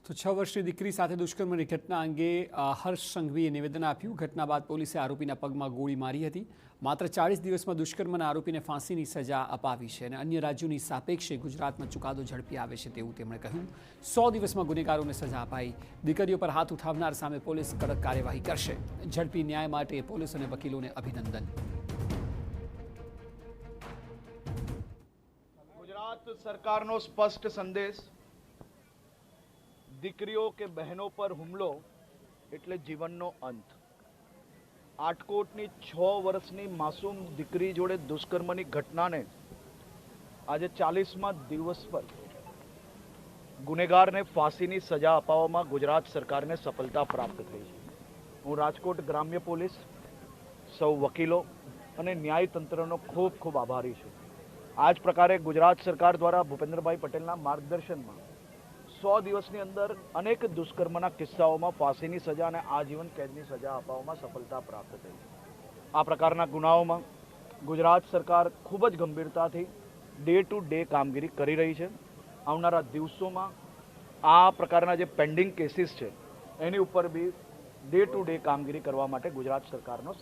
તો 6 વર્ષની દીકરી સાથે દુષ્કર્મની ઘટના અંગે હર્ષ સંઘવીએ નિવેદન આપ્યું। ઘટના બાદ પોલીસે આરોપીના પગમાં ગોળી મારી હતી। માત્ર 40 દિવસમાં દુષ્કર્મના આરોપીને ફાંસીની સજા અપાવી છે અને અન્ય રાજ્યોની સાપેક્ષે ગુજરાતમાં ચુકાદો ઝડપી આવે છે તેવું તેમણે કહ્યું। 100 દિવસમાં ગુનેગારોને સજા અપાઈ। દીકરીઓ પર હાથ ઉઠાવનાર સામે પોલીસ કડક કાર્યવાહી કરશે। ઝડપી ન્યાય માટે પોલીસ અને વકીલોને અભિનંદન। गुजरात सरकारનો સ્પષ્ટ સંદેશ, દીકરીઓ કે બહેનો પર હુમલો એટલે જીવનનો અંત। આટકોટની 6 વર્ષની માસૂમ દીકરી જોડે દુષ્કર્મની ઘટનાને આજે 40મા દિવસ પર ગુનેગારને ફાંસીની સજા અપાવવામાં ગુજરાત સરકારને સફળતા પ્રાપ્ત થઈ છે। હું રાજકોટ ગ્રામ્ય પોલીસ, સૌ વકીલો અને ન્યાયતંત્રનો ખૂબ ખૂબ આભારી છું। આ જ પ્રકારે ગુજરાત સરકાર દ્વારા ભૂપેન્દ્રભાઈ પટેલના માર્ગદર્શનમાં 100 દિવસની અંદર અનેક દુષ્કર્મના કિસ્સાઓમાં ફાંસીની સજા અને આજીવન કેદની સજા અપાવવામાં સફળતા પ્રાપ્ત થઈ છે। આ પ્રકારના ગુનાઓમાં ગુજરાત સરકાર ખૂબ જ ગંભીરતાથી ડે ટુ ડે કામગીરી કરી રહી છે। આવનારા દિવસોમાં આ પ્રકારના જે પેન્ડિંગ કેસીસ છે એની ઉપર બી ડે ટુ ડે કામગીરી કરવા માટે ગુજરાત સરકારનો